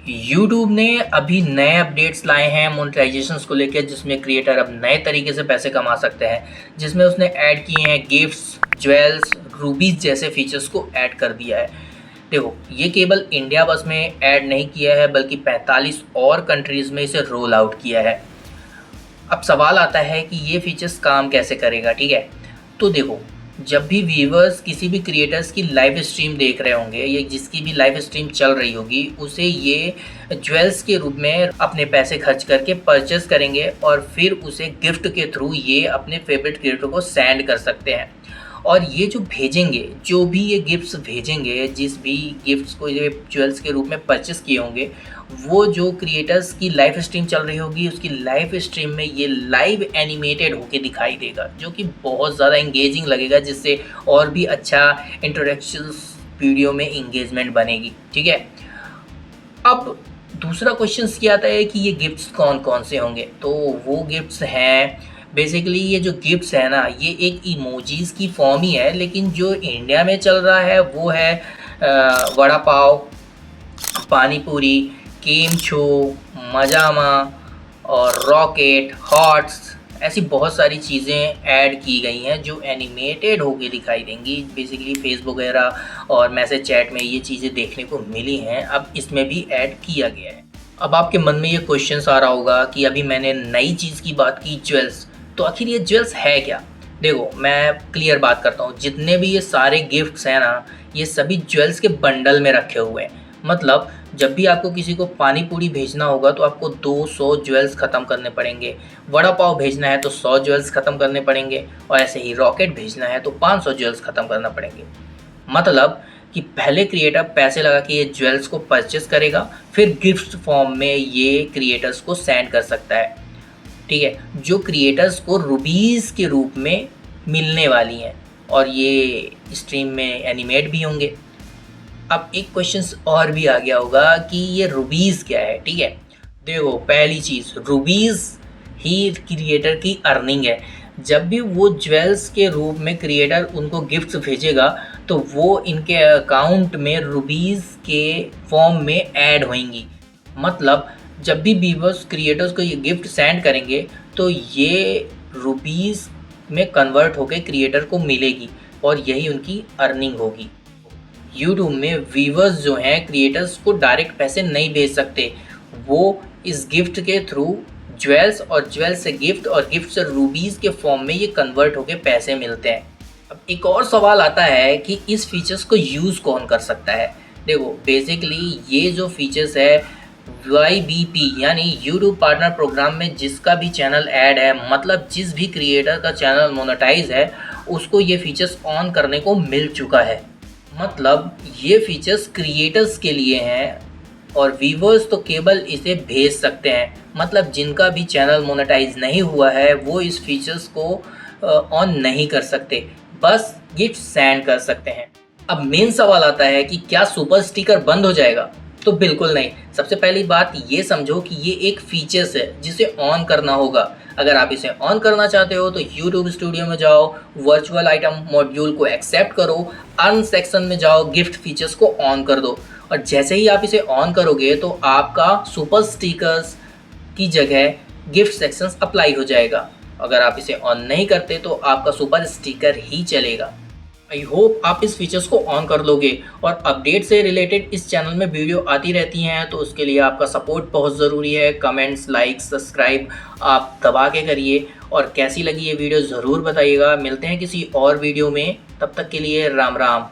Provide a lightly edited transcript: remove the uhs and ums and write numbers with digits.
YouTube ने अभी नए अपडेट्स लाए हैं मोनेटाइजेशंस को लेकर, जिसमें क्रिएटर अब नए तरीके से पैसे कमा सकते हैं। जिसमें उसने ऐड किए हैं गिफ्ट्स, ज्वेल्स, रूबीज जैसे फीचर्स को ऐड कर दिया है। देखो, ये केवल इंडिया बस में ऐड नहीं किया है बल्कि 45 और कंट्रीज़ में इसे रोल आउट किया है। अब सवाल आता है कि ये फीचर्स काम कैसे करेगा। ठीक है, तो देखो, जब भी व्यूवर्स किसी भी क्रिएटर्स की लाइव स्ट्रीम देख रहे होंगे या जिसकी भी लाइव स्ट्रीम चल रही होगी, उसे ये ज्वेल्स के रूप में अपने पैसे खर्च करके परचेस करेंगे और फिर उसे गिफ्ट के थ्रू ये अपने फेवरेट क्रिएटर को सेंड कर सकते हैं। और ये जो भेजेंगे, जो भी ये गिफ्ट्स भेजेंगे, जिस भी गिफ्ट्स को ये ज्वेल्स के रूप में परचेस किए होंगे, वो जो क्रिएटर्स की लाइव स्ट्रीम चल रही होगी उसकी लाइव स्ट्रीम में ये लाइव एनिमेटेड होके दिखाई देगा, जो कि बहुत ज़्यादा इंगेजिंग लगेगा, जिससे और भी अच्छा इंटरेक्शन वीडियो में इंगेजमेंट बनेगी। ठीक है, अब दूसरा क्वेश्चन ये आता है कि ये गिफ्ट्स कौन कौन से होंगे। तो वो गिफ्ट्स हैं, बेसिकली ये जो गिफ्ट्स है ना, ये एक इमोजीज़ की फॉर्म ही है, लेकिन जो इंडिया में चल रहा है वो है वड़ा पाव, पानी पूरी, केमचो, मजामा और रॉकेट, हॉट्स, ऐसी बहुत सारी चीज़ें ऐड की गई हैं जो एनिमेटेड होके दिखाई देंगी। बेसिकली फेसबुक वगैरह और मैसेज चैट में ये चीज़ें देखने को मिली हैं, अब इसमें भी ऐड किया गया है। अब आपके मन में ये क्वेश्चन आ रहा होगा कि अभी मैंने नई चीज़ की बात की, ज्वेल्स, तो आखिर ये ज्वेल्स है क्या। देखो, मैं क्लियर बात करता हूँ, जितने भी ये सारे गिफ्ट्स हैं ना, ये सभी ज्वेल्स के बंडल में रखे हुए हैं। मतलब जब भी आपको किसी को पानी पूरी भेजना होगा तो आपको 200 ज्वेल्स ख़त्म करने पड़ेंगे, वड़ा पाव भेजना है तो 100 ज्वेल्स ख़त्म करने पड़ेंगे, और ऐसे ही रॉकेट भेजना है तो 500 ज्वेल्स ख़त्म करना पड़ेंगे। मतलब कि पहले क्रिएटर पैसे लगा के ये ज्वेल्स को परचेस करेगा, फिर गिफ्ट फॉर्म में ये क्रिएटर्स को सेंड कर सकता है। ठीक है, जो क्रिएटर्स को रुबीज़ के रूप में मिलने वाली हैं, और ये स्ट्रीम में एनिमेट भी होंगे। अब एक क्वेश्चन और भी आ गया होगा कि ये रुबीज़ क्या है। ठीक है, देखो, पहली चीज़, रुबीज़ ही क्रिएटर की अर्निंग है। जब भी वो ज्वेल्स के रूप में क्रिएटर उनको गिफ्ट्स भेजेगा तो वो इनके अकाउंट में रुबीज़ के फॉर्म में ऐड होंगी। मतलब जब भी व्यूअर्स क्रिएटर्स को ये गिफ्ट सेंड करेंगे तो ये रुबीज़ में कन्वर्ट होकर क्रिएटर को मिलेगी और यही उनकी अर्निंग होगी। यूट्यूब में व्यूअर्स जो हैं क्रिएटर्स को डायरेक्ट पैसे नहीं भेज सकते, वो इस गिफ्ट के थ्रू ज्वेल्स और ज्वेल्स से गिफ्ट और गिफ्ट से रूबीज़ के फॉर्म में ये कन्वर्ट होकर पैसे मिलते हैं। अब एक और सवाल आता है कि इस फीचर्स को यूज़ कौन कर सकता है। देखो, बेसिकली ये जो फीचर्स है YBP यानी यूट्यूब पार्टनर प्रोग्राम में जिसका भी चैनल ऐड है, मतलब जिस भी क्रिएटर का चैनल मोनेटाइज है, उसको ये फीचर्स ऑन करने को मिल चुका है। मतलब ये फीचर्स क्रिएटर्स के लिए हैं और व्यूवर्स तो केवल इसे भेज सकते हैं। मतलब जिनका भी चैनल मोनेटाइज नहीं हुआ है वो इस फीचर्स को ऑन नहीं कर सकते, बस गिफ्ट सेंड कर सकते हैं। अब मेन सवाल आता है कि क्या सुपर स्टिकर बंद हो जाएगा। तो बिल्कुल नहीं। सबसे पहली बात ये समझो कि ये एक फीचर्स है जिसे ऑन करना होगा। अगर आप इसे ऑन करना चाहते हो तो YouTube स्टूडियो में जाओ, वर्चुअल आइटम मॉड्यूल को एक्सेप्ट करो, अर्न सेक्शन में जाओ, गिफ्ट फीचर्स को ऑन कर दो, और जैसे ही आप इसे ऑन करोगे तो आपका सुपर स्टिकर्स की जगह गिफ्ट सेक्शंस अप्लाई हो जाएगा। अगर आप इसे ऑन नहीं करते तो आपका सुपर स्टिकर ही चलेगा। आई होप आप इस फीचर्स को ऑन कर लोगे। और अपडेट से रिलेटेड इस चैनल में वीडियो आती रहती हैं, तो उसके लिए आपका सपोर्ट बहुत ज़रूरी है। कमेंट्स, लाइक, सब्सक्राइब आप दबा के करिए, और कैसी लगी ये वीडियो ज़रूर बताइएगा। मिलते हैं किसी और वीडियो में, तब तक के लिए राम राम।